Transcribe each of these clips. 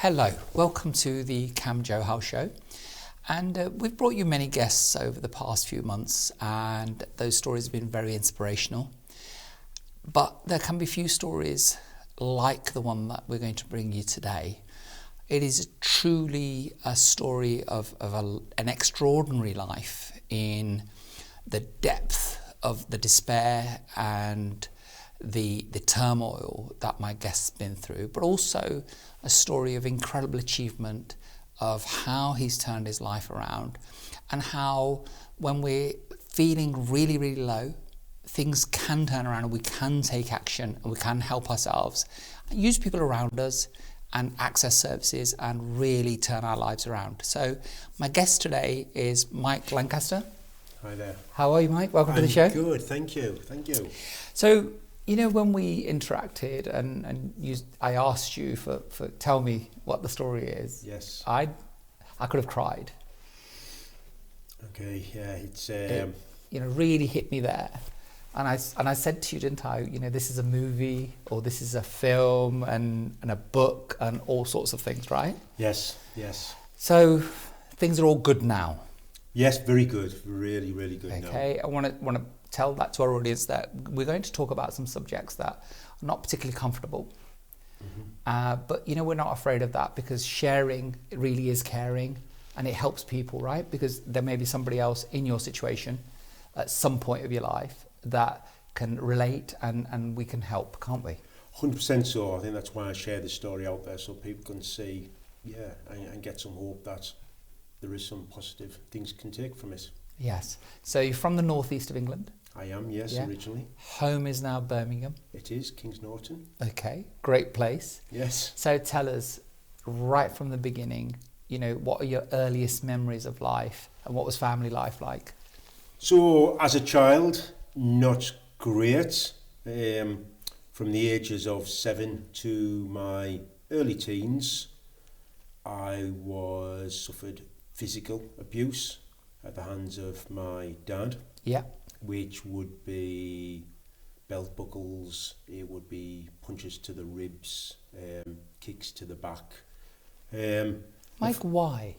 Hello, welcome to the Kam Johal show. And we've brought you many guests over the past few months, and those stories have been very inspirational. But there can be few stories like the one that we're going to bring you today. It is truly a story of an extraordinary life in the depth of the despair and the turmoil that my guest's been through, but also a story of incredible achievement of how he's turned his life around, and how when we're feeling really, really low, things can turn around and we can take action and we can help ourselves, use people around us and access services and really turn our lives around. So my guest today is Mike Lancaster. Hi there. How are you, Mike? Welcome to the show. Good, thank you. So, you know, when we interacted and I asked you for tell me what the story is. Yes. I could have cried. Okay, yeah, It, really hit me there. And I said to you, didn't I, this is a movie or this is a film and a book and all sorts of things, right? Yes. So things are all good now. Yes, very good. Really, really good now. Okay, I want to tell that to our audience that we're going to talk about some subjects that are not particularly comfortable. Mm-hmm. But, we're not afraid of that, because sharing really is caring and it helps people, right? Because there may be somebody else in your situation at some point of your life that can relate and we can help, can't we? 100% so. I think that's why I share this story out there, so people can see, and get some hope that there is some positive things can take from it. Yes. So you're from the northeast of England? I am, yes, yeah. Originally. Home is now Birmingham? It is, Kings Norton. Okay, great place. Yes. So tell us, right from the beginning, what are your earliest memories of life and what was family life like? So, as a child, not great. From the ages of 7 to my early teens, I suffered physical abuse at the hands of my dad. Yeah. Which would be belt buckles, it would be punches to the ribs, kicks to the back. Mike, why?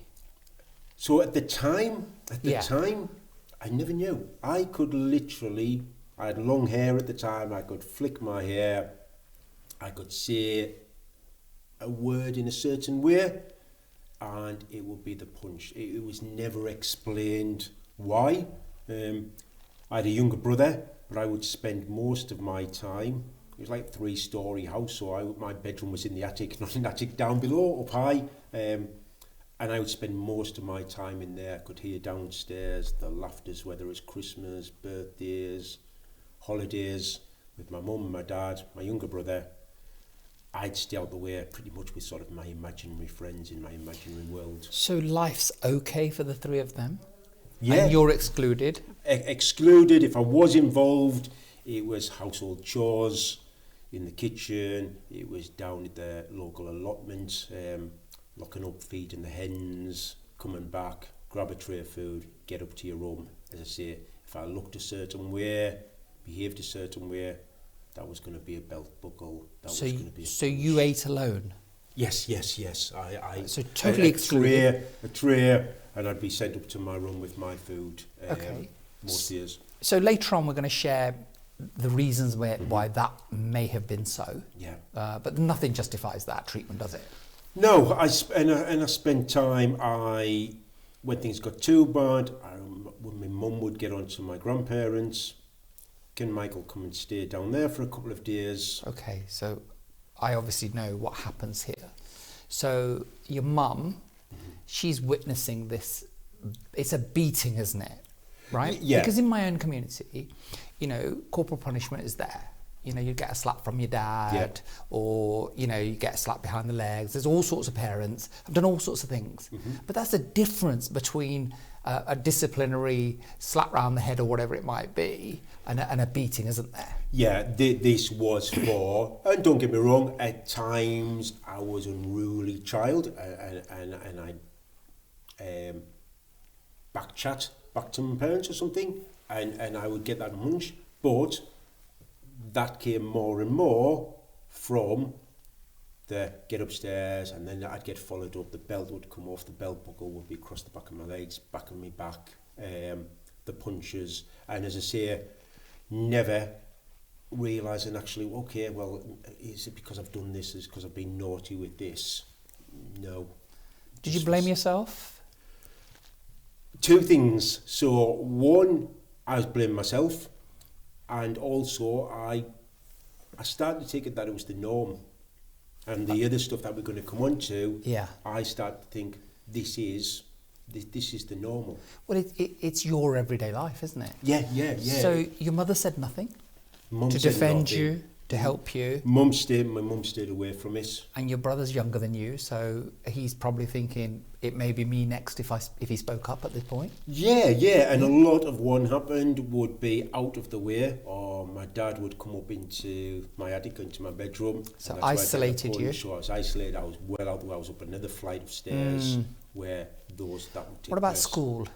So at the time, I never knew. I had long hair at the time, I could flick my hair, I could say a word in a certain way, and it would be the punch. It was never explained why. I had a younger brother, but I would spend most of my time, it was like a 3-story house, so my bedroom was in the attic, not in the attic down below, up high, and I would spend most of my time in there. I could hear downstairs the laughters, whether it's Christmas, birthdays, holidays, with my mum, my dad, my younger brother. I'd stay out the way pretty much with sort of my imaginary friends in my imaginary world. So life's okay for the three of them? Yeah. And you're excluded? Excluded. If I was involved, it was household chores in the kitchen, it was down at the local allotment, locking up, feeding the hens, coming back, grab a tray of food, get up to your room. As I say, if I looked a certain way, behaved a certain way, that was going to be a belt buckle. So you ate alone? Yes. I so totally excluded. A tray, and I'd be sent up to my room with my food. Okay. Most days. So later on, we're going to share the reasons why that may have been so. Yeah. But nothing justifies that treatment, does it? No. I spent time. When things got too bad, when my mum would get on to my grandparents, can Michael come and stay down there for a couple of days? Okay, so I obviously know what happens here. So your mum, she's witnessing this. It's a beating, isn't it? Right? Yeah. Because in my own community, corporal punishment is there. You get a slap from your dad, or, you get a slap behind the legs. There's all sorts of parents. I've done all sorts of things. Mm-hmm. But that's the difference between a disciplinary slap round the head or whatever it might be and a beating, isn't there? Yeah, this was for, and don't get me wrong, at times I was an unruly child and I back to my parents or something, and I would get that munch, but that came more and more from to get upstairs, and then I'd get followed up. The belt would come off, the belt buckle would be across the back of my legs, back of my back, the punches, and as I say, never realising actually, okay, well, is it because I've done this, is it because I've been naughty with this? No. Did you blame yourself? Two things. So one, I was blaming myself, and also I started to take it that it was the norm. And the other stuff that we're going to come on to, I started to think this is the normal. Well, it's your everyday life, isn't it? Yeah. So your mother said nothing Mum to said defend nothing. you, to help you. My mum stayed away from it. And your brother's younger than you, so he's probably thinking it may be me next if he spoke up at this point. Yeah, and a lot of what happened would be out of the way, or my dad would come up into my attic, into my bedroom. So isolated you. So I was isolated. I was well out the way. I was up another flight of stairs where that would take What about place. school?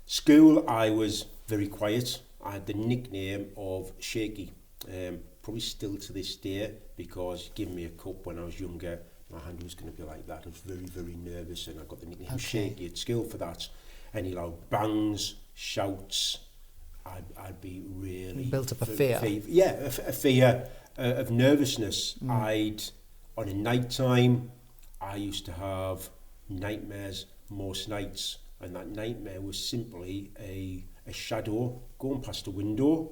School, I was very quiet. I had the nickname of Shaky, probably still to this day, because giving me a cup when I was younger, my hand was going to be like that. I was very, very nervous, and I got the nickname Shaky at school for that. Any loud bangs, shouts, I'd be really... Built up a fear. A fear of nervousness. On a night time, I used to have nightmares most nights, and that nightmare was simply a shadow going past a window,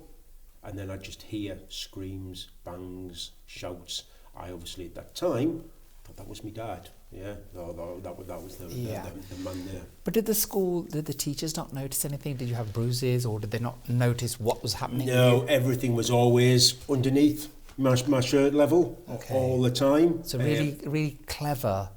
and then I'd just hear screams, bangs, shouts. I obviously at that time thought that was my dad. Yeah, that was the man there. But did the teachers not notice anything? Did you have bruises, or did they not notice what was happening? No, everything was always underneath my shirt level all the time. So really clever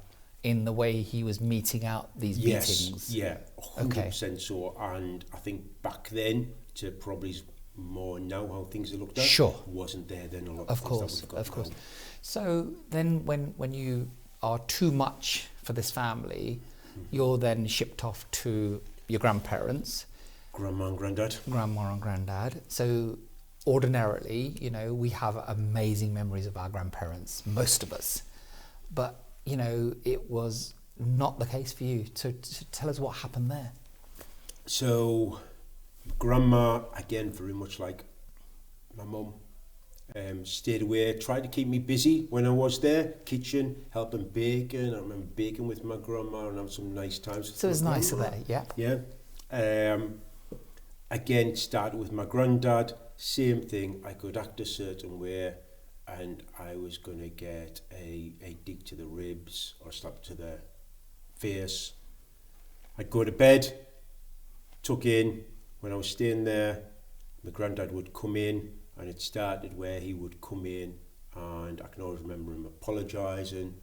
in the way he was meting out these beatings. Yeah, 100% so. And I think back then, to probably more now how things are looked at, wasn't there then a lot of things that we've got now. So then when you are too much for this family, you're then shipped off to your grandparents. Grandma and granddad. Grandma and granddad. So ordinarily, we have amazing memories of our grandparents, most of us. But, it was not the case for you. So tell us what happened there. So grandma, again, very much like my mum, stayed away, tried to keep me busy when I was there, kitchen, helping baking. I remember baking with my grandma and having some nice times with So it was nicer there, Yeah. Again, started with my granddad, same thing. I could act a certain way, and I was going to get a dig to the ribs or a slap to the face. I'd go to bed, tuck in. When I was staying there, my granddad would come in, and it started where he would come in, and I can always remember him apologising,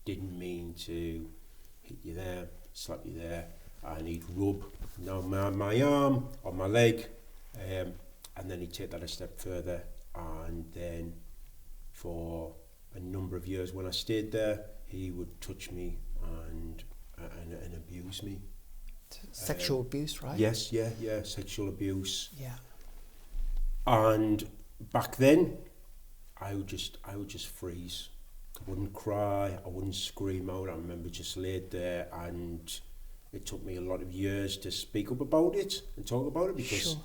didn't mean to hit you there, slap you there, and he'd rub my arm or my leg, and then he'd take that a step further, and then for a number of years when I stayed there, he would touch me and abuse me. Sexual abuse, right? Yes, yeah, sexual abuse. Yeah. And back then, I would just freeze. I wouldn't cry, I wouldn't scream out. I remember just laid there, and it took me a lot of years to speak up about it and talk about it, because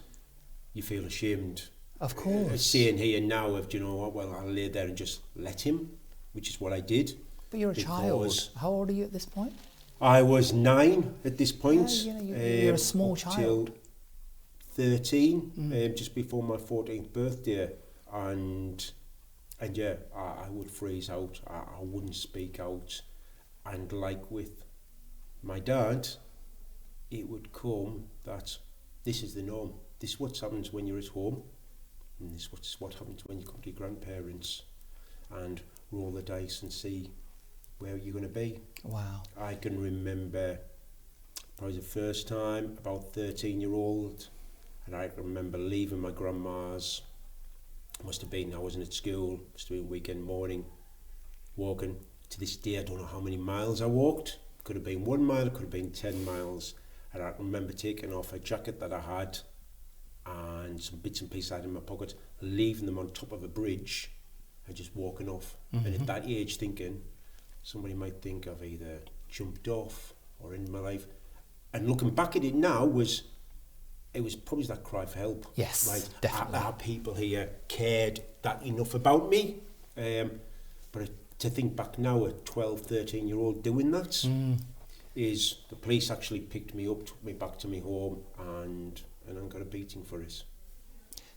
you feel ashamed. Of course. Saying here now, do you know what, well, I lay there and just let him, which is what I did. But you're a child. How old are you at this point? I was 9 at this point. You're a small child. Till 13, just before my 14th birthday. And yeah, I would freeze out. I wouldn't speak out. And like with my dad, it would come that this is the norm. This is what happens when you're at home. And this is what happens when you come to your grandparents and roll the dice and see where you're going to be. Wow. I can remember probably the first time, about 13-year-old, and I can remember leaving my grandma's. Must have been, I wasn't at school, must have been weekend morning, walking. To this day, I don't know how many miles I walked. Could have been 1 mile, could have been 10 miles. And I remember taking off a jacket that I had and some bits and pieces I had in my pocket, leaving them on top of a bridge, and just walking off. And at that age thinking, somebody might think I've either jumped off or in my life. And looking back at it now, it was probably that cry for help. Yes, right? definitely. Our people here cared that enough about me. But to think back now, a 12, 13-year-old doing that, is the police actually picked me up, took me back to my home, and I got a beating for it.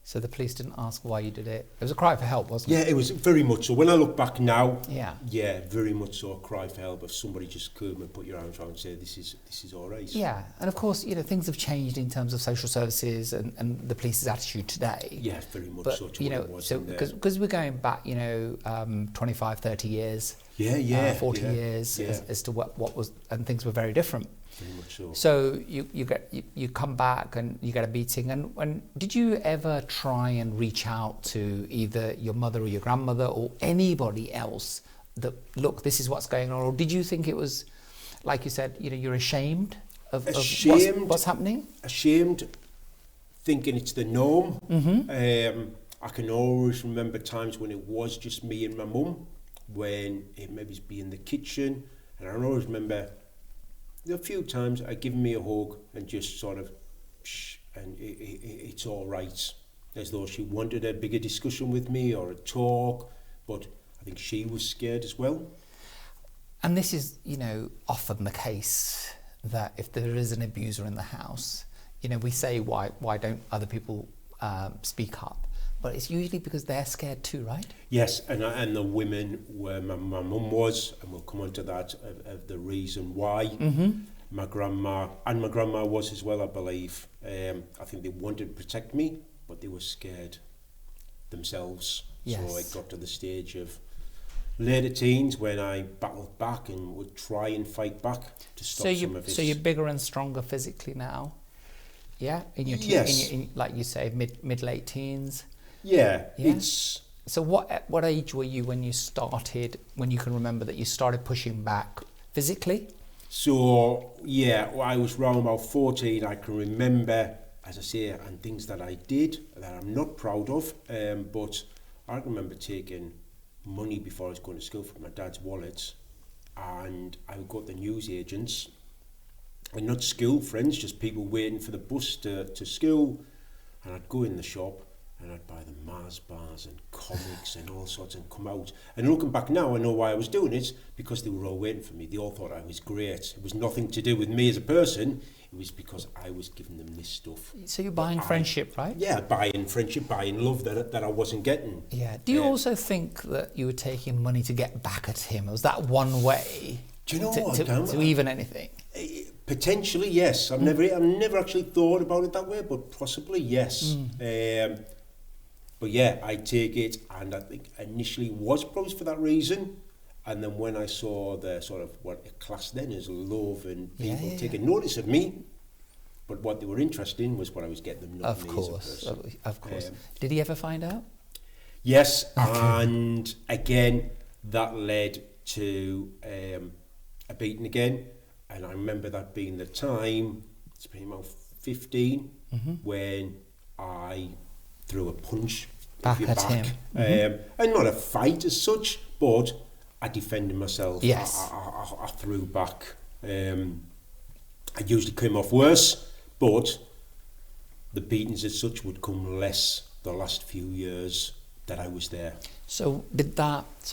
So the police didn't ask why you did it. It was a cry for help, wasn't it? Yeah, it was very much so. When I look back now, yeah, very much so a cry for help. If somebody just come and put your arms around and say, this is all right. Yeah, and of course, things have changed in terms of social services and the police's attitude today. Yeah, very much so to what it was. So because we're going back, 25, 30 years, 40 years as to what was, and things were very different. Very much so. So you come back and you get a beating. And did you ever try and reach out to either your mother or your grandmother or anybody else that, look, this is what's going on? Or did you think it was, like you said, you're ashamed of what's happening? Ashamed, thinking it's the norm. I can always remember times when it was just me and my mum, when it maybe be in the kitchen, and I can always remember a few times I'd given me a hug and just sort of, shh, and it's all right, as though she wanted a bigger discussion with me or a talk, but I think she was scared as well. And this is, often the case that if there is an abuser in the house, we say, why don't other people speak up? But it's usually because they're scared too, right? Yes, and the women were, my mum was, and we'll come on to that, of the reason why. My grandma was as well, I believe. I think they wanted to protect me, but they were scared themselves. Yes. So it got to the stage of later teens when I battled back and would try and fight back to stop some of it. So you're bigger and stronger physically now? Yeah? In your yes. Like you say, mid-late teens? Yeah, yeah, it's... So what age were you when you can remember that you started pushing back physically? So, yeah, I was around about 14. I can remember, as I say, and things that I did that I'm not proud of, but I can remember taking money before I was going to school from my dad's wallet, and I would go to the newsagents, and not school friends, just people waiting for the bus to school, and I'd go in the shop, and I'd buy them Mars bars and comics and all sorts and come out. And looking back now, I know why I was doing it, because they were all waiting for me. They all thought I was great. It was nothing to do with me as a person. It was because I was giving them this stuff. So you're buying friendship, right? Yeah, buying friendship, buying love that I wasn't getting. Yeah. Do you also think that you were taking money to get back at him? Was that one way? Do you know to even anything? Potentially, yes. I've never actually thought about it that way, but possibly, yes. But yeah, I take it, and I think initially was probably for that reason. And then when I saw the sort of what it classed then as love and people taking notice of me, but what they were interested in was what I was getting them, not me as a person. Of course. Did he ever find out? Yes, and again, that led to a beating again. And I remember that being the time, it's been about 15, when I threw a punch back at him. And not a fight as such, but I defended myself. Yes. I threw back. I usually came off worse, but the beatings as such would come less the last few years that I was there. So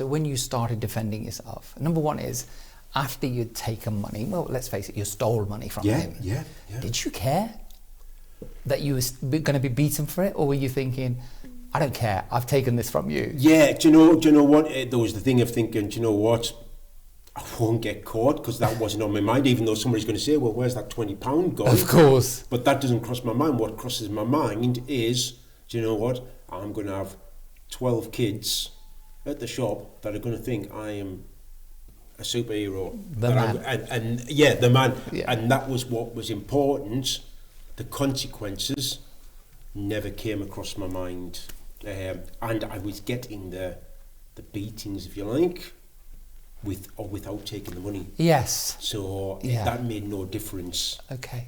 when you started defending yourself, number one is, after you'd taken money, well, let's face it, you stole money from him. Yeah. Did you care that you were going to be beaten for it, or were you thinking, I don't care, I've taken this from you? Yeah, do you know what? There was the thing of thinking, do you know what? I won't get caught, because that wasn't on my mind, even though somebody's going to say, well, where's that £20 gone? Of course. But that doesn't cross my mind. What crosses my mind is, do you know what? I'm going to have 12 kids at the shop that are going to think I am a superhero. The man. The man. Yeah. And that was what was important. The consequences never came across my mind. And I was getting the beatings, if you like, with or without taking the money. Yes. So that made no difference. Okay.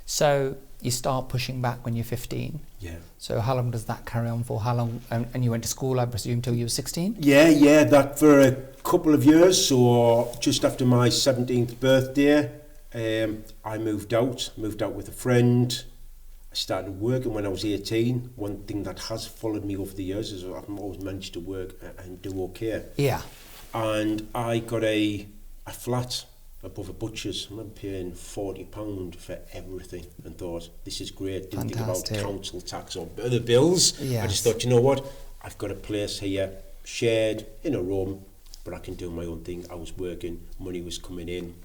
So you start pushing back when you're 15. Yeah. So how long does that carry on for? How long? And you went to school, I presume, till you were 16? Yeah, that for a couple of years. So just after my 17th birthday, I moved out with a friend. I started working when I was 18. One thing that has followed me over the years is I've always managed to work and do okay. Yeah. And I got a flat above a butcher's. I remember paying £40 for everything and thought, this is great. Didn't Fantastic. think about council tax or other bills. Yes. I just thought, you know what? I've got a place here, shared in a room, but I can do my own thing. I was working, money was coming in.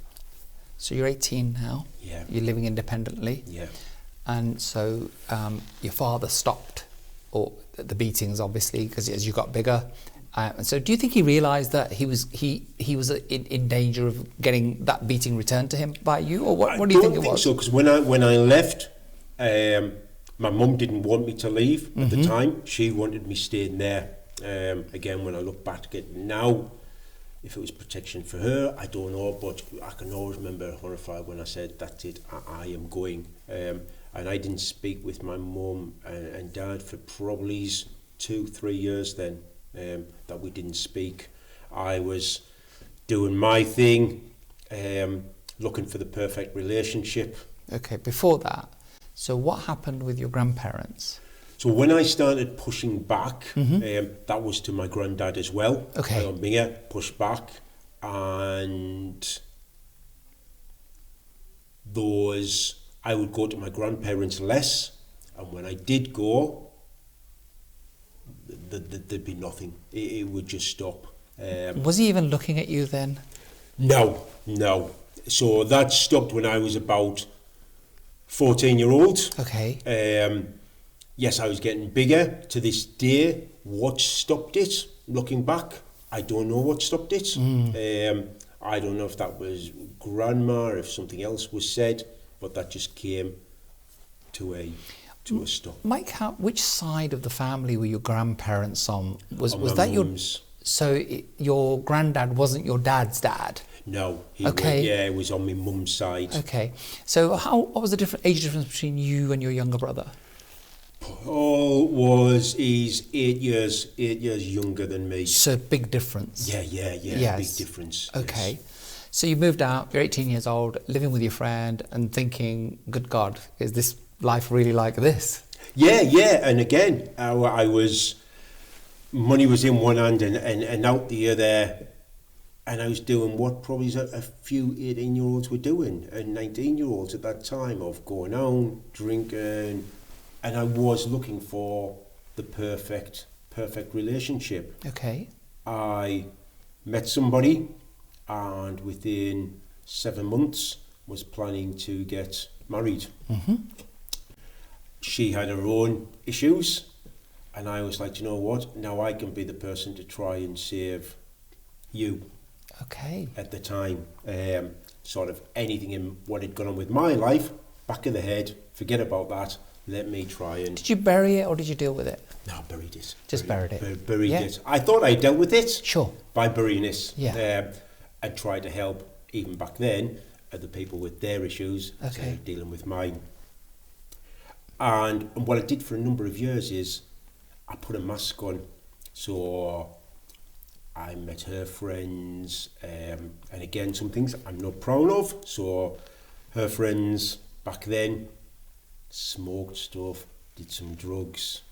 So you're 18 now. Yeah. You're living independently. Yeah. And so your father stopped or the beatings, obviously, because as you got bigger. So do you think he realised that he was in danger of getting that beating returned to him by you, or what do you think it was? I don't think so, because when I left, my mum didn't want me to leave at the time. She wanted me staying there. Again, when I look back at it now, if it was protection for her, I don't know, but I can always remember horrified when I said, that's it, I am going. And I didn't speak with my mum and dad for probably 2-3 years then. That we didn't speak. I was doing my thing, looking for the perfect relationship. Okay, before that, so what happened with your grandparents? So when I started pushing back, that was to my granddad as well. Okay. Me, push back, and I would go to my grandparents less, and when I did go, there'd be nothing. It would just stop. Was he even looking at you then? No. So that stopped when I was about 14-year-old. Okay. Yes, I was getting bigger. To this day, what stopped it? Looking back, I don't know what stopped it. I don't know if that was grandma, if something else was said, but that just came to a stop. Mike, which side of the family were your grandparents on? Was my that mum's. Your granddad wasn't your dad's dad? No. It was on my mum's side. Okay. So what was the age difference between you and your younger brother? Paul he's 8 years younger than me. So big difference. Yeah. Yes. Big difference. Okay. Yes. So you moved out, you're 18 years old, living with your friend and thinking, good God, is this life really like this? Yeah. And again, money was in one hand and out the other, and I was doing what probably a few 18-year-olds were doing, and 19-year-olds at that time, of going out, drinking, and I was looking for the perfect relationship. Okay. I met somebody, and within 7 months was planning to get married. She had her own issues, and I was like, you know what, now I can be the person to try and save you. Okay. At the time, sort of anything in what had gone on with my life, back of the head, forget about that, let me try and... Did you bury it or did you deal with it? No, buried it. Buried it. Buried it. I thought I dealt with it. Sure. By burying it. Yeah. And tried to help, even back then, other people with their issues, okay, dealing with mine. And what I did for a number of years is I put a mask on. So I met her friends, and again, some things I'm not proud of. So her friends back then smoked stuff, did some drugs,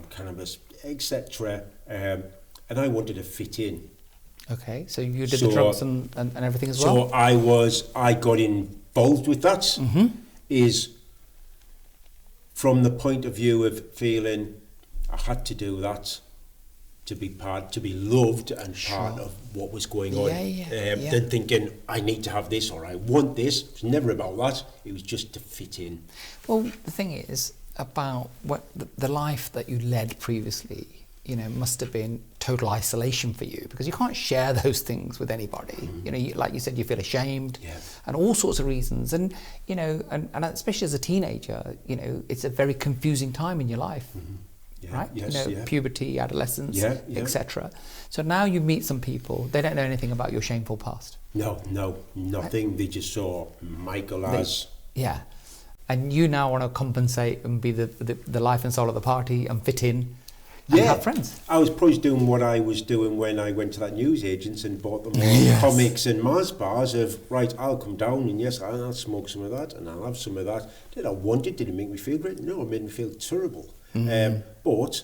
cannabis, etc. And I wanted to fit in. Okay, so you did the drugs and everything as well? So I got involved with that, is from the point of view of feeling I had to do that to be loved and part of what was going on. Then thinking I need to have this or I want this. It was never about that. It was just to fit in. Well, the thing is about what the life that you led previously, must have been total isolation for you, because you can't share those things with anybody. Like you said, you feel ashamed, and all sorts of reasons. And and especially as a teenager, it's a very confusing time in your life. Right? Puberty, adolescence, etc. So now you meet some people, they don't know anything about your shameful past. No, nothing. Right? They just saw Michael as... And you now want to compensate and be the life and soul of the party and fit in and have friends. I was probably doing what I was doing when I went to that newsagents and bought them all Yes. comics and Mars bars of, right, I'll come down and yes, I'll smoke some of that and I'll have some of that. Did I want it? Did it make me feel great? No, it made me feel terrible. But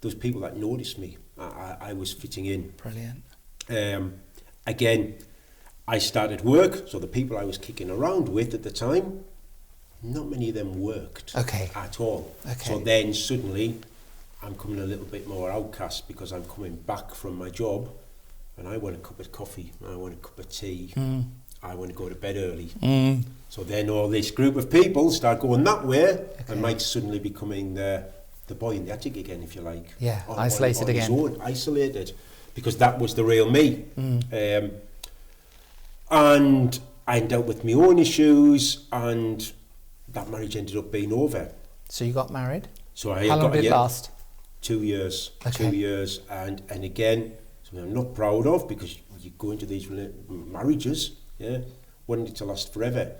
those people that noticed me, I was fitting in. Brilliant. Again, I started work, so the people I was kicking around with at the time, not many of them worked at all. So then suddenly I'm coming a little bit more outcast because I'm coming back from my job and I want a cup of coffee, I want a cup of tea, I want to go to bed early. So then all this group of people start going that way and Mike's suddenly becoming the boy in the attic again, if you like. Yeah, isolated again. His own, isolated, because that was the real me. And I dealt with my own issues and that marriage ended up being over. So you got married? So I How long did it last? 2 years. Okay. 2 years. And again, something I'm not proud of because you go into these marriages, wanting it to last forever.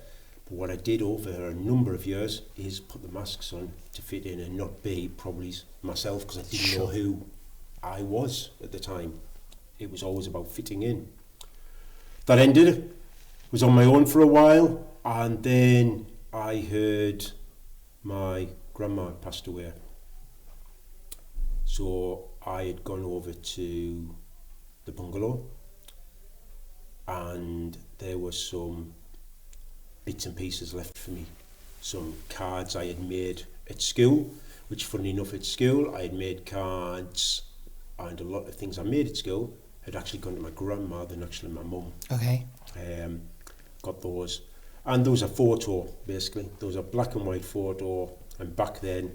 But what I did over a number of years is put the masks on to fit in and not be probably myself because I didn't know who I was at the time. It was always about fitting in. That ended, was on my own for a while, and then I heard my grandma had passed away. So I had gone over to the bungalow and there was some bits and pieces left for me. Some cards I had made at school, which funny enough at school I had made cards and a lot of things I made at school had actually gone to my grandma than actually my mum. Okay. Got those. And there was a photo, basically. There was a black and white photo. And back then,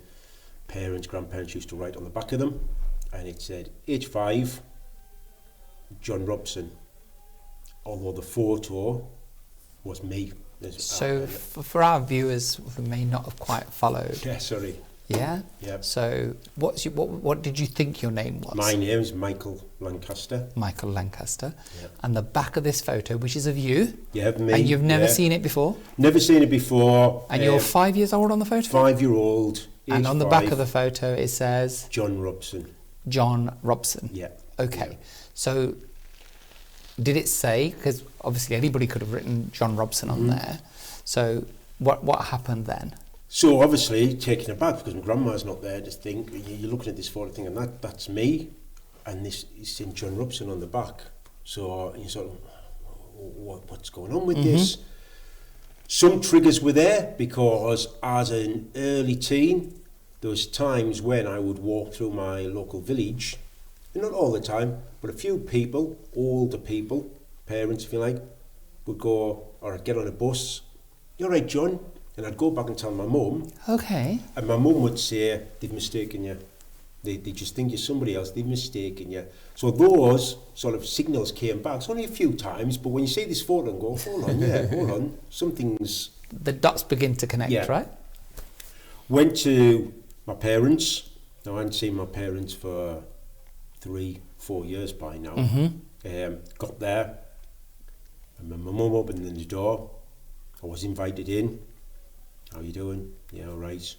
parents, grandparents used to write on the back of them. And it said, age 5, John Robson. Although the photo was me. So for our viewers who may not have quite followed. Yeah, sorry. Yeah? Yeah. So what did you think your name was? My name is Michael Lancaster. Michael Lancaster. Yeah. And the back of this photo, which is of you. Yeah, me. And you've never seen it before? Never seen it before. And you're 5 years old on the photo? 5-year-old. And on the back of the photo it says? John Robson. John Robson. Yeah. Okay. Yeah. So did it say, because obviously anybody could have written John Robson on there. So what happened then? So obviously taken aback because my grandma's not there to think, you're looking at this photo thinking that's me and this is in John Robson on the back. So you sort of, what's going on with this? Some triggers were there because as an early teen, there was times when I would walk through my local village, and not all the time, but a few people, older people, parents if you like, would go, or I'd get on a bus, "You're right, John," and I'd go back and tell my mum. Okay. And my mum would say, "They've mistaken you. They just think you're somebody else. They've mistaken you." So those sort of signals came back. It's only a few times, but when you see this photo and go, hold on, something's... The dots begin to connect, right? Went to my parents. Now, I hadn't seen my parents for 3-4 years by now. Got there, and my mum opened the door. I was invited in. "How you doing?" "Yeah, all right."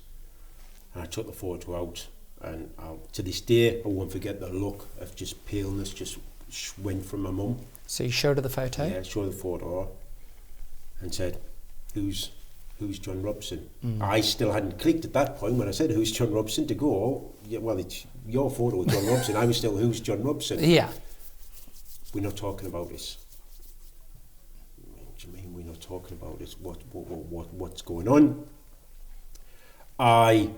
And I took the photo out, and to this day I won't forget the look of just paleness just went from my mum. So you showed her the photo? Yeah, showed the photo and said, who's John Robson? I still hadn't clicked at that point when I said, "Who's John Robson?" to go, "Yeah, well, it's your photo with John Robson." I was still, "Who's John Robson?" Yeah. "We're not talking about this." "What do you mean we're not talking about this? What's going on?" I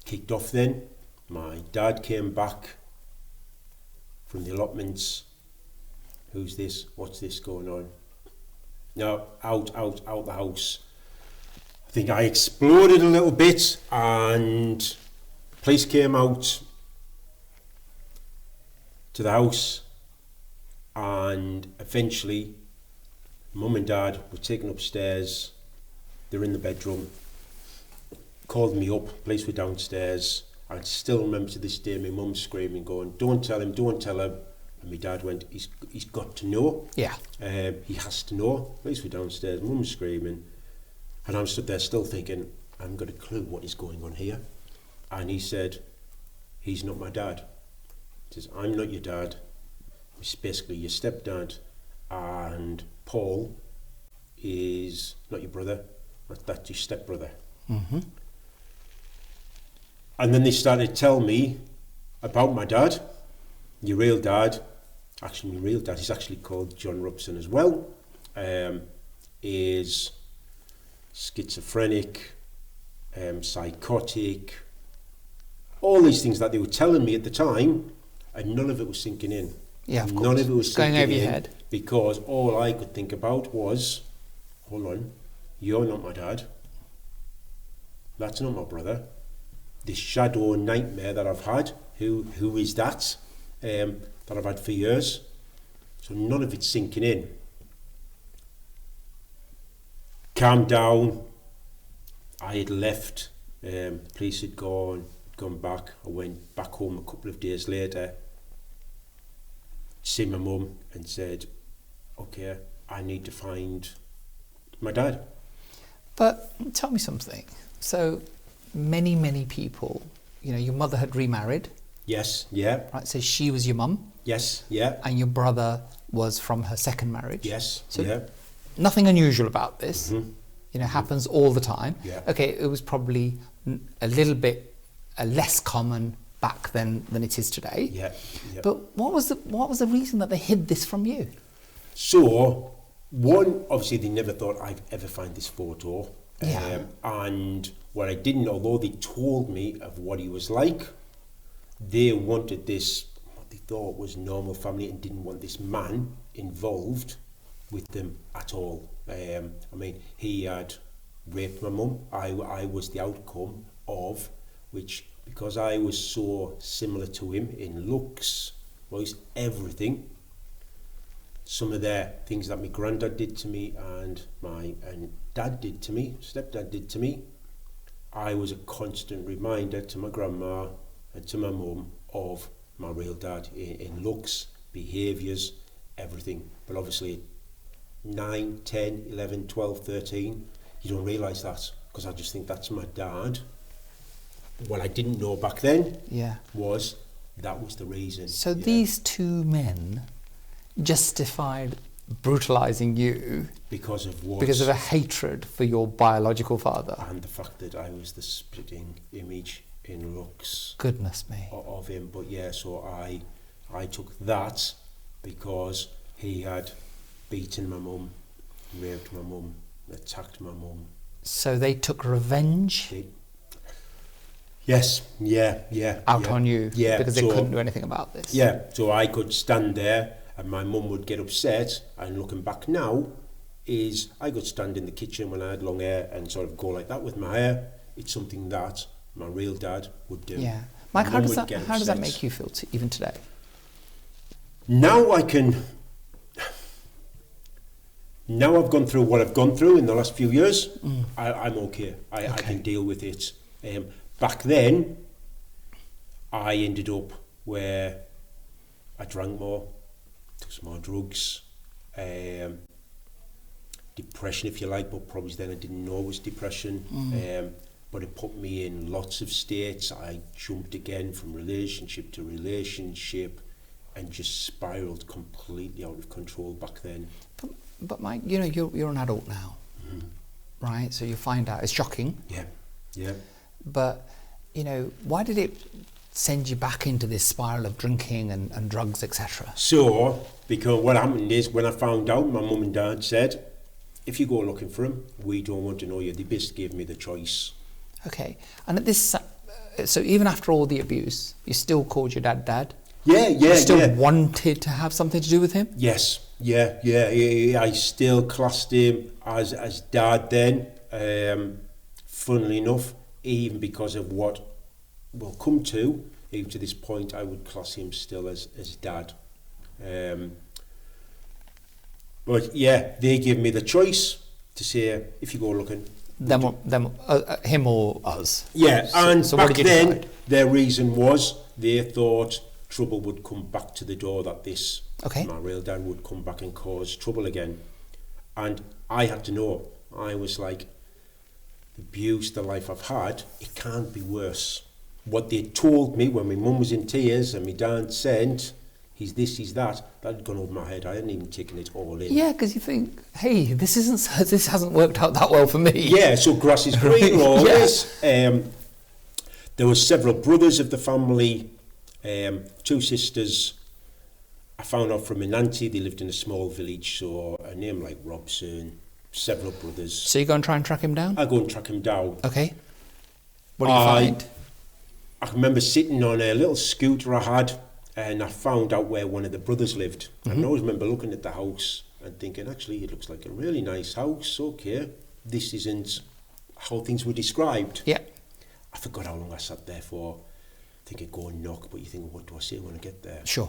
kicked off then. My dad came back from the allotments. "Who's this? What's this going on?" No, out the house. I think I exploded a little bit and police came out to the house, and eventually mum and dad were taken upstairs. They're in the bedroom, called me up, police were downstairs. I still remember to this day my mum screaming, going, don't tell him." And my dad went, he's got to know. Yeah. He has to know. Police were downstairs, mum was screaming. And I'm stood there still thinking, I haven't got a clue what is going on here. And he said, he's not my dad. He says, I'm not your dad. He's basically your stepdad. And Paul is not your brother. That's your stepbrother. Mm-hmm. And then they started to tell me about my dad, your real dad. Actually, my real dad, he's actually called John Robson as well, is schizophrenic, psychotic, all these things that they were telling me at the time, and none of it was sinking in. Yeah, of course. None of it was going sinking over your in head. because all I could think about was, hold on, you're not my dad. That's not my brother. This shadow nightmare that I've had, who is that? That I've had for years. So none of it's sinking in. Calmed down. I had left. Police had gone back. I went back home a couple of days later. See my mum and said, okay, I need to find my dad. But tell me something. So many people, your mother had remarried. Yes, yeah. Right, so she was your mum. Yes, yeah. And your brother was from her second marriage. Yes, so yeah. Nothing unusual about this. Mm-hmm. Happens all the time. Yeah. Okay, it was probably a little bit less common back then than it is today. Yeah, yeah. But what was the reason that they hid this from you? So, one, obviously they never thought I'd ever find this photo. Yeah. And what I didn't, although they told me of what he was like, they wanted this, what they thought was normal family, and didn't want this man involved with them at all. He had raped my mum. I was the outcome of which, because I was so similar to him in looks, voice, everything. Some of the things that my granddad did to me and dad did to me, stepdad did to me, I was a constant reminder to my grandma and to my mum of my real dad in looks, behaviours, everything. But obviously 9, 10, 11, 12, 13, you don't realise that, because I just think that's my dad. What I didn't know back then was that was the reason. So these two men justified brutalising you because of what? Because of a hatred for your biological father. And the fact that I was the splitting image in looks. Goodness me. Of him. But yeah, so I took that because he had beaten my mum, raped my mum, attacked my mum. So they took revenge? Yes, yeah. Out on you? Yeah. Because they couldn't do anything about this? Yeah, so I could stand there and my mum would get upset, and looking back now, is I could stand in the kitchen when I had long hair and sort of go like that with my hair. It's something that my real dad would do. Yeah. Mike, how does that make you feel even today? Now I've gone through what I've gone through in the last few years, I'm okay. I can deal with it. Back then, I ended up where I drank more, took some more drugs, depression if you like, but probably then I didn't know it was depression. But it put me in lots of states. I jumped again from relationship to relationship and just spiraled completely out of control back then. But Mike, you're an adult now, right? So you find out, it's shocking. Yeah. But, why did it send you back into this spiral of drinking and drugs, etc.? So, because what happened is, when I found out, my mum and dad said, if you go looking for him, we don't want to know you. They basically gave me the choice. Okay. And at this, so even after all the abuse, you still called your dad Dad? Yeah. You still wanted to have something to do with him? Yes. Yeah. I still classed him as Dad then. Funnily enough, even because of what we'll come to, even to this point, I would class him still as Dad. But yeah, they gave me the choice to say, if you go looking, him or us. Yeah, so back then, their reason was they thought trouble would come back to the door, that this, my real dad, would come back and cause trouble again. And I had to know. I was like, the abuse, the life I've had, it can't be worse. What they told me when my mum was in tears and my dad said, he's this, he's that had gone over my head. I hadn't even taken it all in. Yeah, because you think, hey, this hasn't worked out that well for me. Yeah, so grass is greener always. There were several brothers of the family, 2 sisters. I found out from an auntie, they lived in a small village, so a name like Robson, several brothers. So you go and try and track him down? I go and track him down. Okay. What do you find? I remember sitting on a little scooter I had, and I found out where one of the brothers lived. And I always remember looking at the house and thinking, actually, it looks like a really nice house. Okay, this isn't how things were described. Yeah. I forgot how long I sat there for. Thinking, go and knock, but you think, what do I say when I get there? Sure.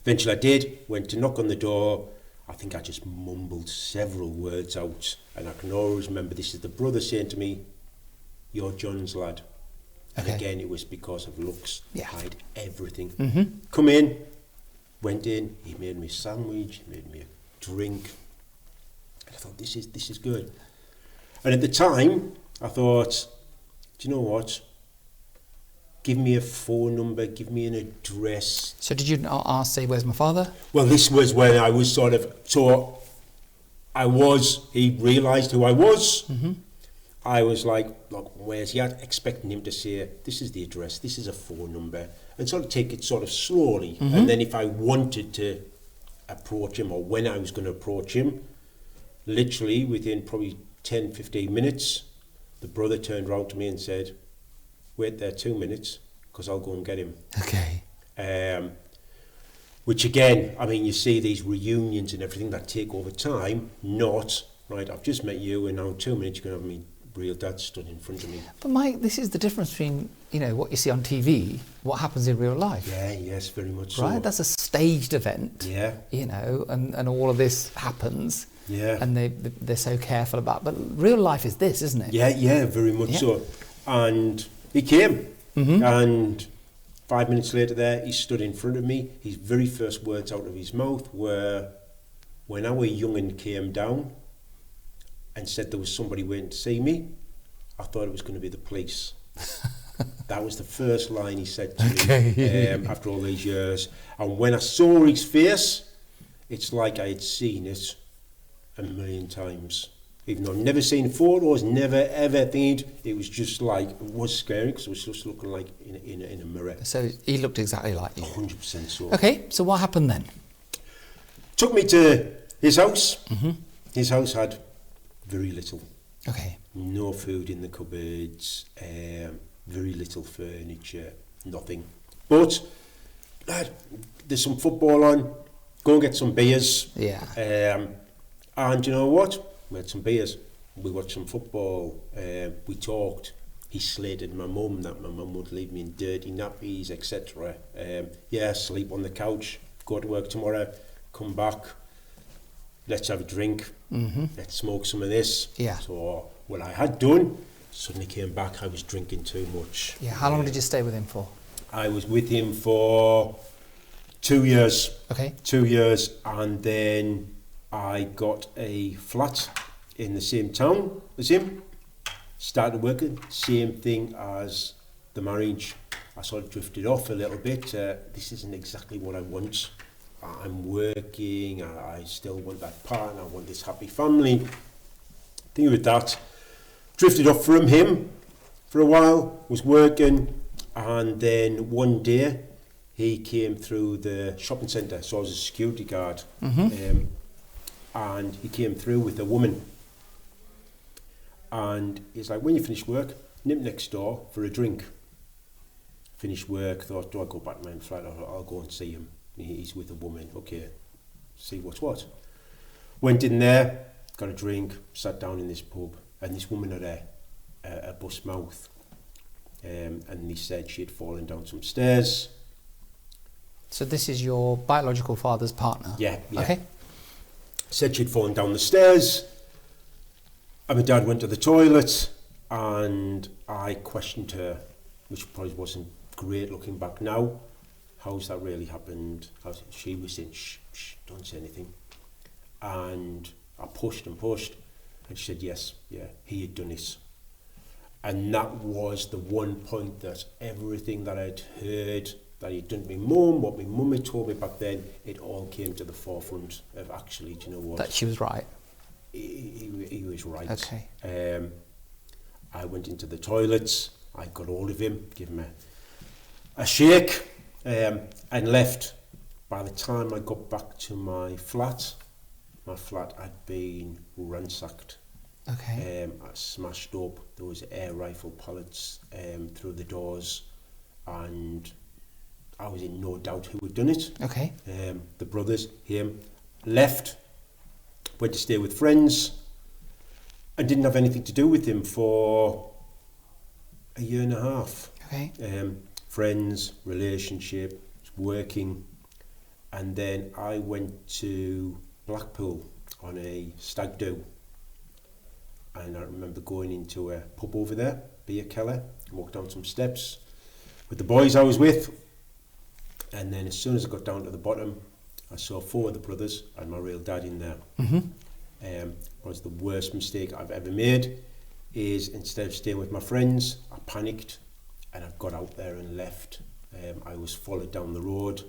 Eventually I did, went to knock on the door. I think I just mumbled several words out, and I can always remember this is the brother saying to me, "You're John's lad." Okay. And again, it was because of looks. Yeah. I had everything. Mm-hmm. Come in, went in, he made me a sandwich, he made me a drink. And I thought, this is good. And at the time, I thought, do you know what? Give me a phone number, give me an address. So did you not say, where's my father? Well, this was when I was he realised who I was. Mm-hmm. I was like, look, where's he at? Expecting him to say, this is the address, this is a phone number, and sort of take it sort of slowly. Mm-hmm. And then if I wanted to approach him, or when I was going to approach him, literally within probably 10, 15 minutes, the brother turned around to me and said, wait there 2 minutes, because I'll go and get him. Okay. Which again, I mean, you see these reunions and everything that take over time, not, right, I've just met you and now in 2 minutes you're going to have me real dad stood in front of me. But Mike, this is the difference between, what you see on TV, what happens in real life. Yeah, yes, very much so. Right? That's a staged event. Yeah. And all of this happens. Yeah. And they're so careful about, but real life is this, isn't it? Yeah, very much so. And he came, and 5 minutes later there, he stood in front of me. His very first words out of his mouth were, when our young'un came down and said there was somebody waiting to see me, I thought it was going to be the police. That was the first line he said to me after all these years. And when I saw his face, it's like I had seen it a million times. Even though I've never seen photos, never ever think it was just like, it was scary because it was just looking like in a mirror. So he looked exactly like you. 100% so. Okay, so what happened then? Took me to his house. Mm-hmm. His house had very little. Okay. No food in the cupboards, very little furniture, nothing. But there's some football on, go and get some beers. Yeah. And you know what? We had some beers, we watched some football, we talked. He slated my mum that my mum would leave me in dirty nappies, etc. Sleep on the couch, go to work tomorrow, come back, let's have a drink, let's smoke some of this. Yeah. So what I had done, suddenly came back, I was drinking too much. Yeah. How long did you stay with him for? I was with him for 2 years. Okay. 2 years, and then I got a flat in the same town as him, started working, same thing as the marriage. I sort of drifted off a little bit. This isn't exactly what I want. I'm working, I still want that partner, I want this happy family. Thing with that, drifted off from him for a while, was working, and then one day he came through the shopping centre, so I was a security guard. And he came through with a woman, and he's like, when you finish work, nip next door for a drink. Finished work, thought, do I go back to my flat? I'll go and see him. He's with a woman, okay, see what's what. Went in there, got a drink, sat down in this pub, and this woman had a bust mouth, and he said she had fallen down some stairs. So this is your biological father's partner? Yeah. Okay. Said she'd fallen down the stairs, and my dad went to the toilet, and I questioned her, which probably wasn't great looking back now. How's that really happened? She was saying, shh, don't say anything. And I pushed, and And she said, yes, yeah, he had done it. And that was the one point that everything that I'd heard that he'd done to my mum, what my mum had told me back then, it all came to the forefront of actually, do you know what? That she was right. He was right. Okay. I went into the toilets, I got hold of him, gave him a shake, and left. By the time I got back to my flat had been ransacked. Okay. I smashed up. There was air rifle pellets through the doors, and I was in no doubt who had done it. Okay. The brothers, him, left, went to stay with friends, and didn't have anything to do with him for a year and a half. Okay. Friends, relationship, working, and then I went to Blackpool on a stag do. And I remember going into a pub over there, Beer Keller, walked down some steps with the boys I was with. And then as soon as I got down to the bottom, I saw 4 of the brothers and my real dad in there. Mm-hmm. Was the worst mistake I've ever made, is instead of staying with my friends, I panicked and I got out there and left. I was followed down the road,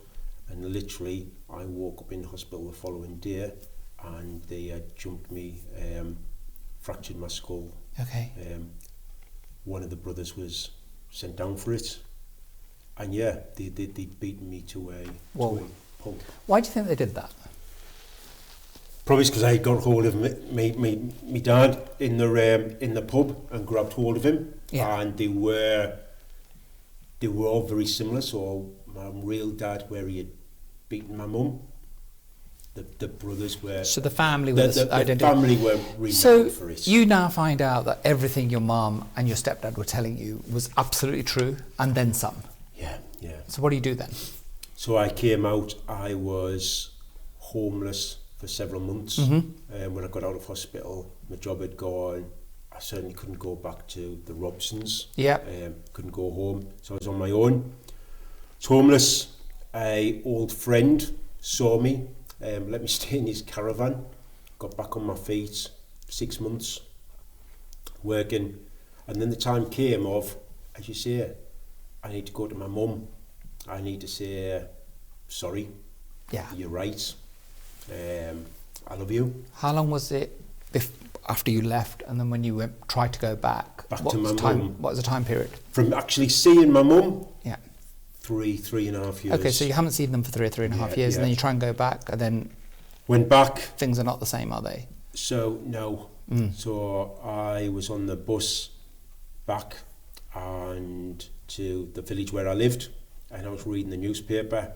and literally I woke up in hospital the following day, and they had jumped me, fractured my skull. Okay. One of the brothers was sent down for it, and yeah, they'd beaten me to a pulp. Why do you think they did that? Probably because I got hold of me dad in the pub and grabbed hold of him, and they were all very similar. So my real dad, where he had beaten my mum, the brothers were. So the family was the family were really for it. So you now find out that everything your mum and your stepdad were telling you was absolutely true, and then some. Yeah. So what do you do then? So I came out. I was homeless for several months. Mm-hmm. When I got out of hospital, my job had gone. I certainly couldn't go back to the Robsons. Yeah. Couldn't go home, so I was on my own. I was homeless. An old friend saw me, let me stay in his caravan. Got back on my feet, 6 months working, and then the time came of, as you say, I need to go to my mum. I need to say, sorry. Yeah. You're right. I love you. How long was it after you left, and then when you tried to go back? Back to my mum. What was the time period? From actually seeing my mum? Yeah. 3.5 years. Okay, so you haven't seen them for 3.5 years, and then you try and go back, and then went back. Things are not the same, are they? So no. So I was on the bus back and to the village where I lived, and I was reading the newspaper,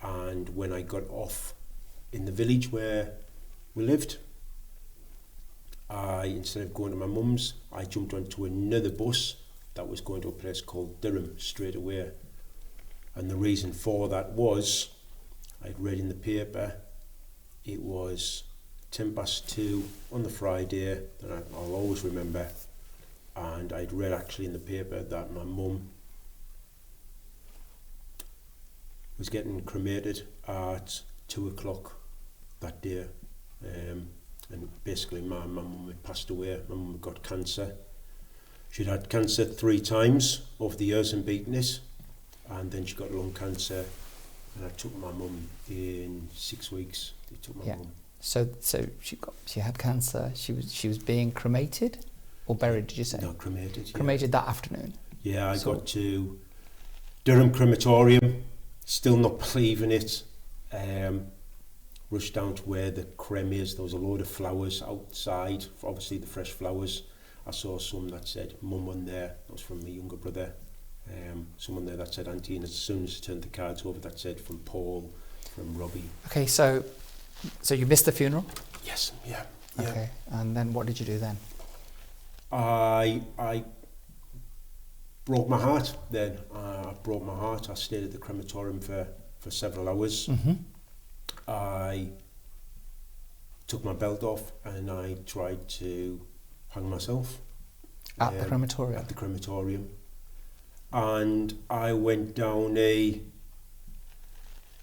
and when I got off in the village where we lived, instead of going to my mum's, I jumped onto another bus that was going to a place called Durham straight away. And the reason for that was, I'd read in the paper, it was 2:10 on the Friday, that I'll always remember, and I'd read actually in the paper that my mum was getting cremated at 2:00 that day. And basically my mum had passed away. My mum had got cancer. She'd had cancer 3 times over the years and beaten it, and then she got lung cancer, and I took my mum in 6 weeks. They took my mum. So she had cancer. She was being cremated or buried, did you say? No, cremated. Yeah. Cremated that afternoon. Yeah, I got to Durham crematorium, still not believing it. Rushed down to where the creme is. There was a load of flowers outside, obviously the fresh flowers. I saw some that said mum on there. That was from my younger brother. Someone there that said auntie, and as soon as I turned the cards over, that said from Paul, from Robbie. Okay, so you missed the funeral? Yes, yeah. Okay, and then what did you do then? I broke my heart then. I broke my heart. I stayed at the crematorium for several hours. Mm-hmm. I took my belt off and I tried to hang myself. At the crematorium? At the crematorium. And I went down a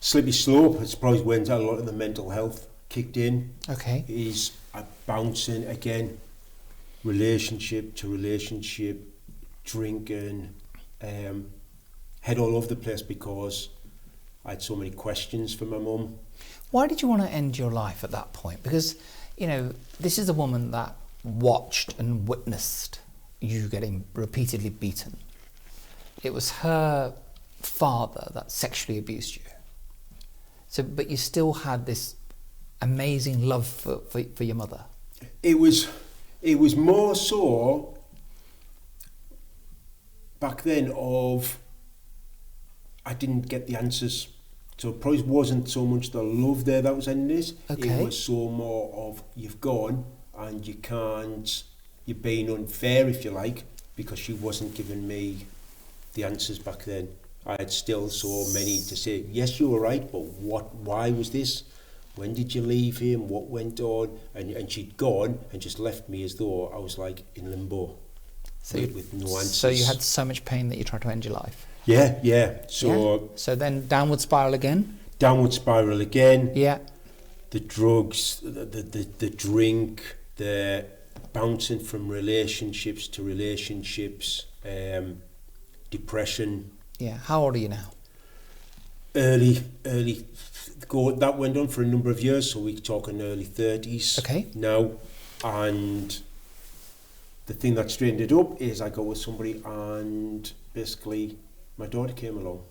slippery slope. It's probably went out a lot of the mental health. kicked in. Okay. Is bouncing again, relationship to relationship, drinking, head all over the place because I had so many questions for my mum. Why did you want to end your life at that point? Because, you know, this is a woman that watched and witnessed you getting repeatedly beaten. It was her father that sexually abused you. So, but you still had this amazing love for your mother. It was more so back then of I didn't get the answers. So it probably wasn't so much the love there that was in this. Okay. It was so more of you've gone and you can't, you're being unfair if you like, because she wasn't giving me the answers back then. I had still so many to say, yes, you were right, but why was this? When did you leave him? What went on? And she'd gone and just left me as though I was like in limbo with no answers. So you had so much pain that you tried to end your life? Yeah. So then downward spiral again? Downward spiral again. Yeah. The drugs, the drink, the bouncing from relationships to relationships, depression. Yeah. How old are you now? Early go. That went on for a number of years, so we're talking early 30s. Okay. Now, and the thing that straightened it up is I got with somebody, and basically my daughter came along.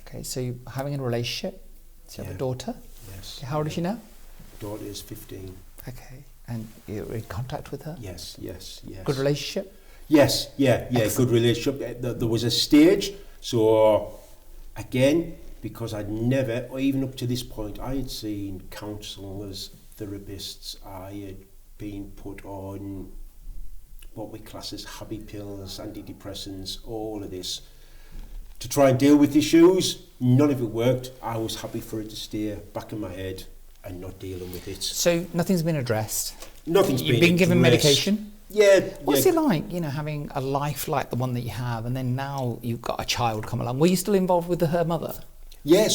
Okay, so you're having a relationship. So you have a daughter. Yes. How old is she now? Daughter is 15. Okay, and you're in contact with her? Yes. Good relationship? Yes, yeah, Excellent. Good relationship. There was a stage, so again, because I'd never, or even up to this point, I had seen counsellors, therapists, I had been put on what we class as happy pills, antidepressants, all of this, to try and deal with issues. None of it worked. I was happy for it to stay back in my head and not dealing with it. So nothing's been addressed? You've been given medication? Yeah. What's it like, you know, having a life like the one that you have, and then now you've got a child come along? Were you still involved with her mother? Yeah,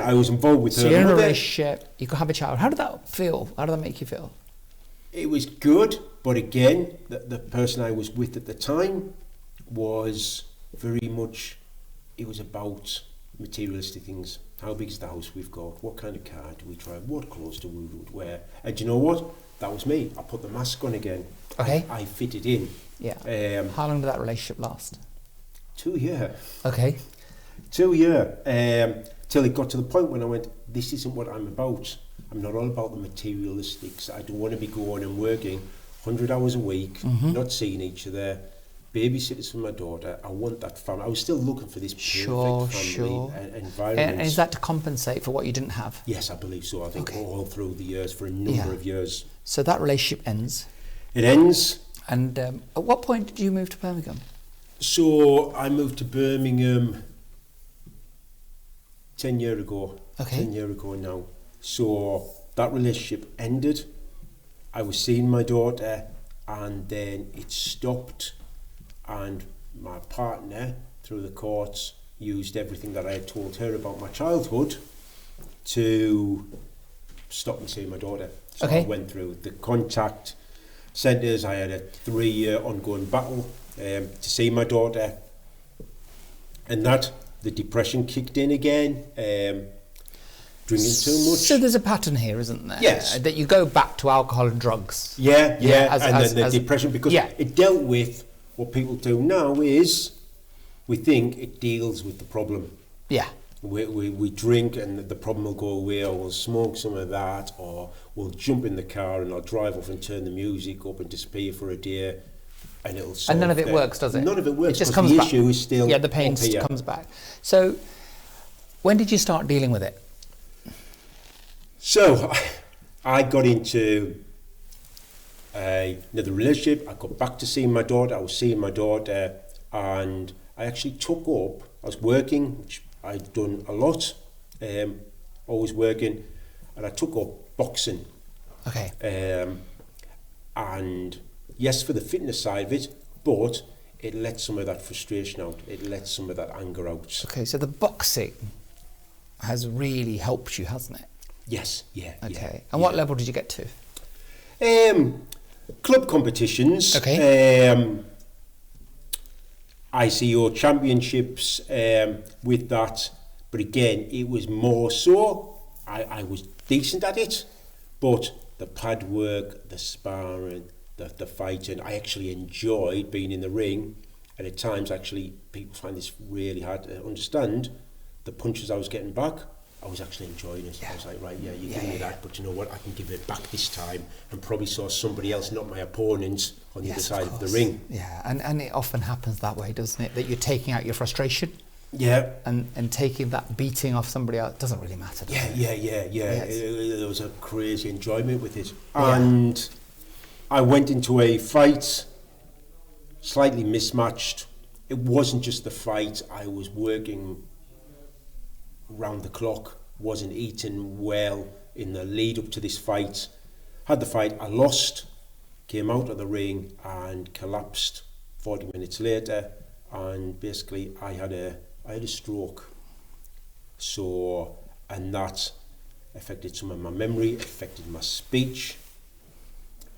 I was involved with her mother. So you're in a relationship, you could have a child. How did that feel? How did that make you feel? It was good, but again, the person I was with at the time was very much, it was about materialistic things. How big is the house we've got? What kind of car do we drive? What clothes do we wear? And do you know what? That was me. I put the mask on again. Okay. I fitted in. Yeah. How long did that relationship last? 2 years. Okay. 2 years. Till it got to the point when I went, this isn't what I'm about. I'm not all about the materialistics. I don't want to be going and working 100 hours a week, not seeing each other, babysitters for my daughter. I want that family. I was still looking for this perfect family environment. And is that to compensate for what you didn't have? Yes, I believe so. I think all through the years, for a number of years. So that relationship ends? It ends. And at what point did you move to Birmingham? So I moved to Birmingham 10 years ago. Okay. 10 years ago now. So that relationship ended. I was seeing my daughter, and then it stopped, and my partner, through the courts, used everything that I had told her about my childhood to stop me seeing my daughter. So I went through the contact centres. I had a 3-year ongoing battle to see my daughter, and that the depression kicked in again. Drinking too much. So there's a pattern here, isn't there? Yes. That you go back to alcohol and drugs. Yeah. Then the depression, because it dealt with what people do now is we think it deals with the problem. Yeah. We drink and the problem will go away, or we'll smoke some of that, or we'll jump in the car and I'll drive off and turn the music up and disappear for a day, and it'll solve. And none of it works, does it? None of it works. It just comes back. The issue is still the pain comes back. So when did you start dealing with it? So I got into another relationship. I got back to seeing my daughter. I was seeing my daughter, and I actually took up, I was working, which I'd done a lot, always working, and I took up boxing. Okay. And yes, for the fitness side of it, but it let some of that frustration out. It let some of that anger out. Okay, so the boxing has really helped you, hasn't it? Yes, yeah. Okay. And what level did you get to? Club competitions. Okay. ICO championships with that, but again, it was more so I was decent at it, but the pad work, the sparring, the fighting, I actually enjoyed being in the ring, and at times actually people find this really hard to understand. The punches I was getting back, I was actually enjoying it. I was like, right, you give me that, but you know what, I can give it back this time, and probably saw somebody else, not my opponent, on the other side of the ring. Yeah, and it often happens that way, doesn't it? That you're taking out your frustration. Yeah. And taking that beating off somebody else doesn't really matter, does it? Yeah. There was a crazy enjoyment with it. And I went into a fight, slightly mismatched. It wasn't just the fight, I was working round the clock, wasn't eating well in the lead up to this fight. Had the fight, I lost, came out of the ring and collapsed 40 minutes later, and basically I had a stroke. So, and that affected some of my memory, affected my speech.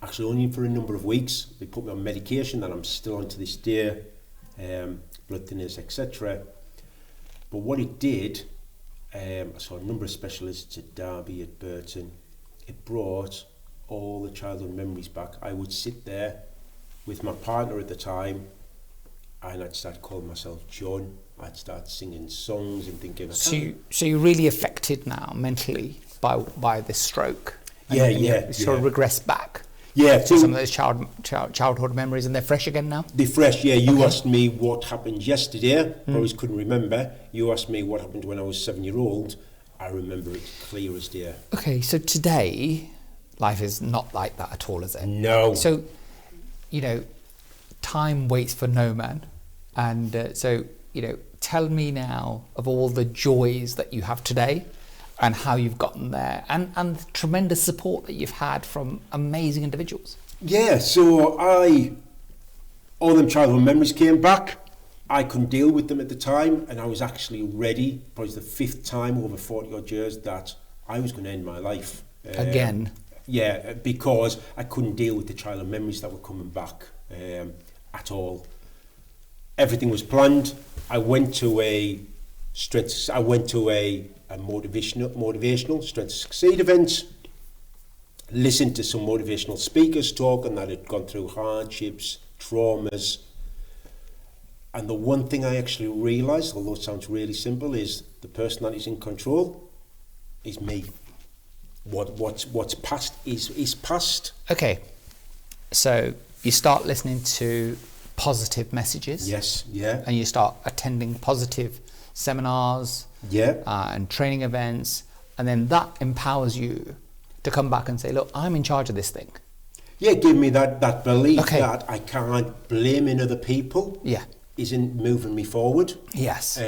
Actually only for a number of weeks. They put me on medication that I'm still on to this day, blood thinners, etc. But what it did, I saw a number of specialists at Derby, at Burton. It brought all the childhood memories back. I would sit there with my partner at the time, and I'd start calling myself John. I'd start singing songs and thinking... So you're really affected now mentally by this stroke? You sort of regress back? Yeah. To some of those childhood memories, and they're fresh again now? They're fresh, yeah. You asked me what happened yesterday. I always couldn't remember. You asked me what happened when I was 7-year-old. I remember it clear as day. Okay, so today, life is not like that at all, is it? No. So, time waits for no man. And tell me now of all the joys that you have today and how you've gotten there, and the tremendous support that you've had from amazing individuals. Yeah, so all them childhood memories came back. I couldn't deal with them at the time, and I was actually ready, probably the 5th time over 40 odd years, that I was going to end my life. Again? Yeah, because I couldn't deal with the childhood memories that were coming back at all. Everything was planned. I went to a motivational Strength to Succeed event, listened to some motivational speakers talking that had gone through hardships, traumas, and the one thing I actually realised, although it sounds really simple, is the person that is in control is me. What's past is past. Okay, so you start listening to positive messages. Yes, yeah. And you start attending positive seminars, and training events, and then that empowers you to come back and say, look, I'm in charge of this thing. Yeah, give me that belief that I can't blame in other people. Yeah. Isn't moving me forward. Yes.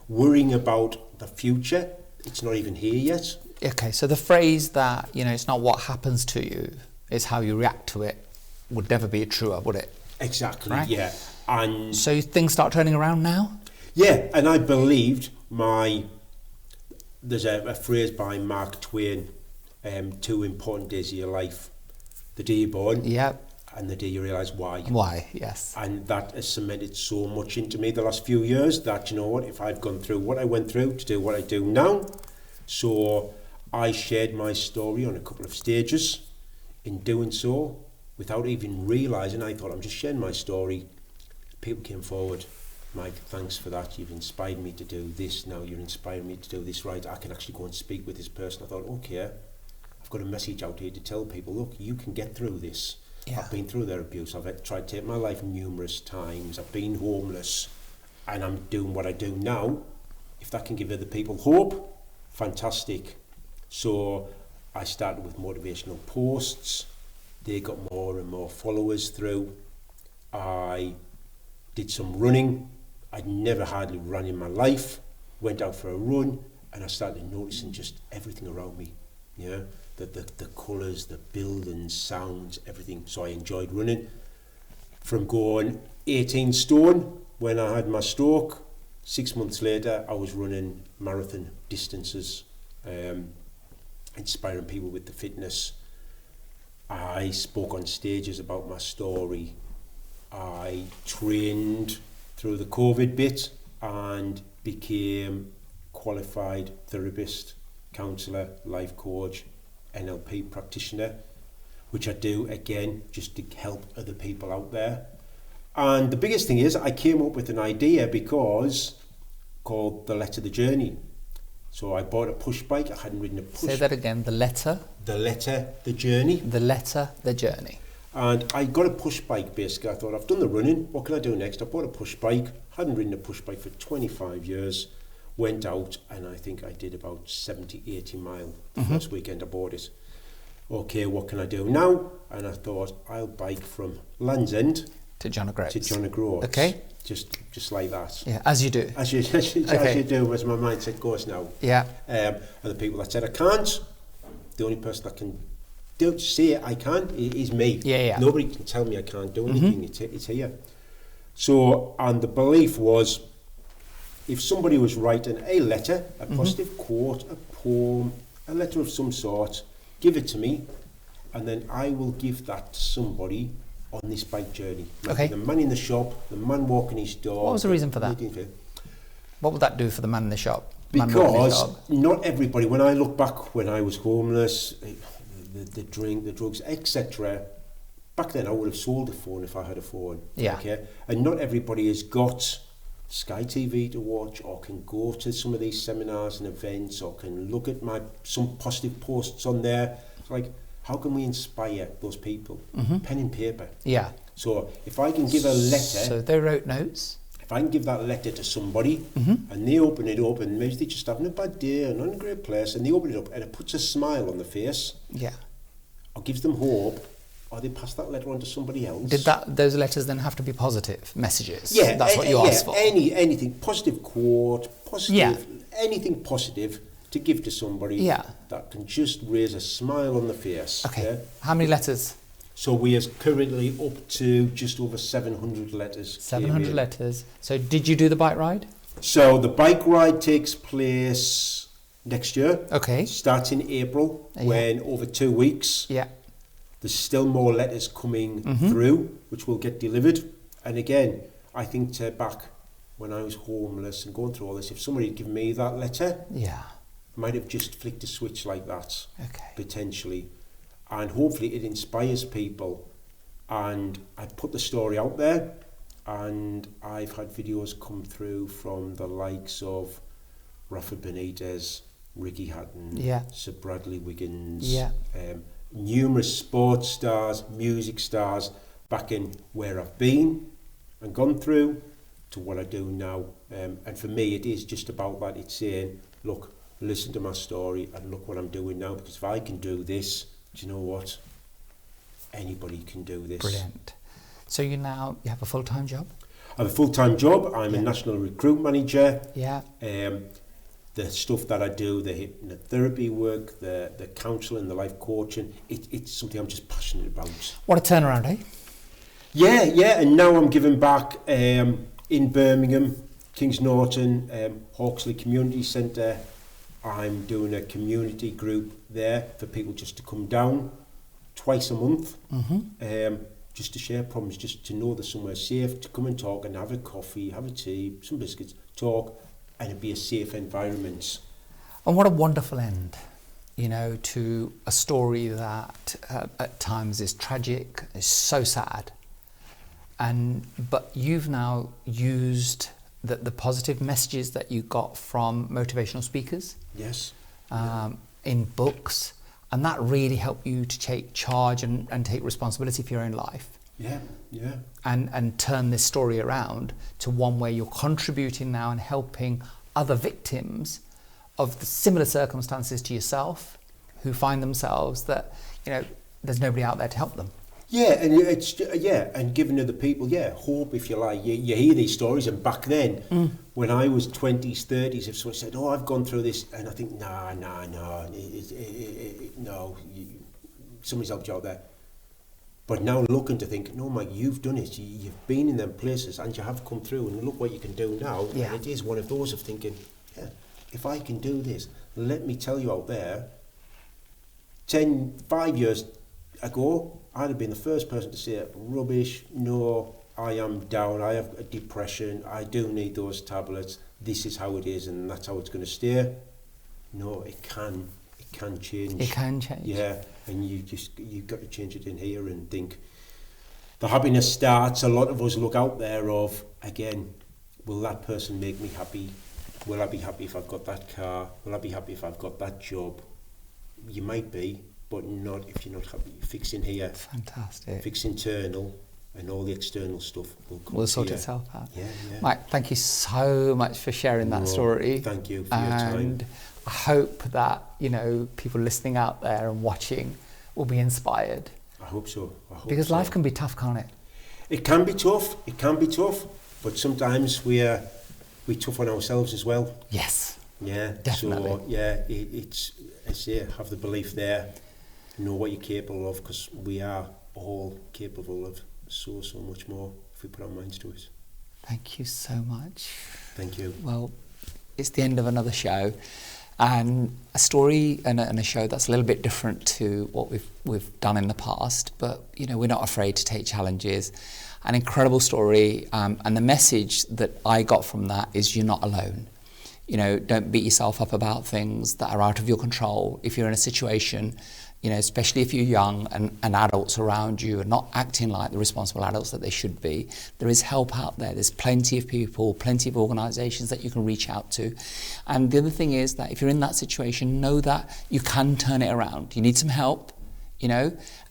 Worrying about the future, it's not even here yet. Okay, so the phrase that, it's not what happens to you, it's how you react to it, would never be truer, would it? Exactly, right? Yeah. And so things start turning around now? Yeah, and I believed there's a phrase by Mark Twain, 2 important days of your life. The day you're born, and the day you realise why. Why, yes. And that has cemented so much into me the last few years that, if I've gone through what I went through to do what I do now, so I shared my story on a couple of stages. In doing so, without even realising, I thought, I'm just sharing my story. People came forward. Mike, thanks for that. You've inspired me to do this. Now you're inspiring me to do this, right? I can actually go and speak with this person. I thought, okay, I've got a message out here to tell people, look, you can get through this. Yeah. I've been through their abuse. I've tried to take my life numerous times. I've been homeless, and I'm doing what I do now. If that can give other people hope, fantastic. So I started with motivational posts. They got more and more followers through. I did some running. I'd never hardly run in my life. Went out for a run, and I started noticing just everything around me. Yeah, the colours, the buildings, sounds, everything. So I enjoyed running. From going 18 stone when I had my stroke, 6 months later I was running marathon distances. inspiring people with the fitness. I spoke on stages about my story. I trained through the COVID bit and became qualified therapist, counsellor, life coach, NLP practitioner, which I do again just to help other people out there. And the biggest thing is I came up with an idea because called the letter, the journey. So I bought a push bike. I hadn't ridden a push. Say that again. The letter, the journey. The letter, the journey. And I got a push bike basically. I thought, I've done the running, what can I do next? I bought a push bike. Hadn't ridden a push bike for 25 years. Went out and I think I did about 70, 80 mile the first weekend I bought it. Okay, what can I do now? And I thought, I'll bike from Land's End to John O'Groats. Okay. Just like that. Yeah, as you do. As you do, as my mindset goes now. Yeah. And the people that said I can't, the only person that can say I can't is me. Yeah. Nobody can tell me I can't do anything. It's here. So, and the belief was, if somebody was writing a letter, a positive quote, a poem, a letter of some sort, give it to me, and then I will give that to somebody on this bike journey. Okay. The man in the shop, the man walking his dog. What was the reason for that? What would that do for the man in the shop? Because not everybody, when I look back when I was homeless, the drink, the drugs, etc., back then I would have sold a phone if I had a phone. Yeah. Okay. And not everybody has got Sky TV to watch, or can go to some of these seminars and events, or can look at some positive posts on there. It's like, how can we inspire those people? Pen and paper. Yeah. So if I can give a letter, so they wrote notes. if I can give that letter to somebody and they open it up, and maybe they're just having a bad day and not in a great place, and they open it up and it puts a smile on the face, or gives them hope, or they pass that letter on to somebody else. Did those letters then have to be positive messages? Yeah, that's what you asked for. Anything positive quote, positive, anything positive to give to somebody that can just raise a smile on the face. Okay. Yeah? How many letters? So we are currently up to just over 700 letters. 700 letters. So did you do the bike ride? So the bike ride takes place next year. Okay. Starts in April, when over 2 weeks. Yeah. There's still more letters coming through, which will get delivered. And again, I think back when I was homeless and going through all this, if somebody had given me that letter, I might have just flicked a switch like that, potentially. And hopefully it inspires people. And I put the story out there, and I've had videos come through from the likes of Rafa Benitez, Ricky Hatton, Sir Bradley Wiggins, numerous sports stars, music stars, back in where I've been and gone through to what I do now. And for me, it is just about that. It's saying, look, listen to my story and look what I'm doing now, because if I can do this, do you know what? Anybody can do this. Brilliant. So you have a full-time job? I have a full-time job. I'm a national recruit manager. Yeah. The stuff that I do, the hypnotherapy work, the counselling, the life coaching, it's something I'm just passionate about. What a turnaround, eh? Yeah, and now I'm giving back in Birmingham, Kings Norton, Hawksley Community Centre. I'm doing a community group there for people just to come down twice a month, just to share problems, just to know there's somewhere safe to come and talk and have a coffee, have a tea, some biscuits, talk, and it'd be a safe environment. And what a wonderful end, to a story that at times is tragic, is so sad. But you've now used the positive messages that you got from motivational speakers. Yes. In books, and that really helped you to take charge and take responsibility for your own life. Yeah. And turn this story around to one where you're contributing now and helping other victims of the similar circumstances to yourself, who find themselves that, there's nobody out there to help them. Yeah, and and giving other people, hope, if you like. You hear these stories, and back then, when I was 20s, 30s, if someone said, I've gone through this, and I think, no, somebody's helped you out there. But now looking to think, no, Mike, you've done it. You've been in them places, and you have come through, and look what you can do now. Yeah. And it is one of those of thinking, if I can do this, let me tell you out there, 5 years ago, I'd have been the first person to say, rubbish, no, I am down, I have a depression, I do need those tablets, this is how it is and that's how it's going to stay. No, it can change. It can change. Yeah, and you've got to change it in here and think. The happiness starts, a lot of us look out there of, again, will that person make me happy? Will I be happy if I've got that car? Will I be happy if I've got that job? You might be, but not if you're not happy. Fix in here. Fantastic. Fix internal, and all the external stuff will sort itself out. Yeah. Mike, thank you so much for sharing that story. Thank you for your time. And I hope that, people listening out there and watching will be inspired. I hope so. Because life can be tough, can't it? It can be tough. But sometimes we're tough on ourselves as well. Yes. Yeah. Definitely. So it's have the belief there, know what you're capable of, because we are all capable of so much more if we put our minds to it. Thank you so much. Thank you. Well, it's the end of another show, and a story and a show that's a little bit different to what we've done in the past. But we're not afraid to take challenges. An incredible story, and the message that I got from that is you're not alone. Don't beat yourself up about things that are out of your control. If you're in a situation, especially if you're young and adults around you are not acting like the responsible adults that they should be, there is help out there. There's plenty of people, plenty of organisations that you can reach out to. And the other thing is that if you're in that situation, know that you can turn it around. You need some help,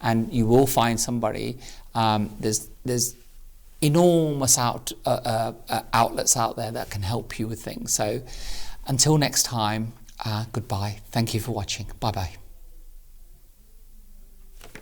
and you will find somebody. There's enormous outlets out there that can help you with things. So until next time, goodbye. Thank you for watching. Bye-bye.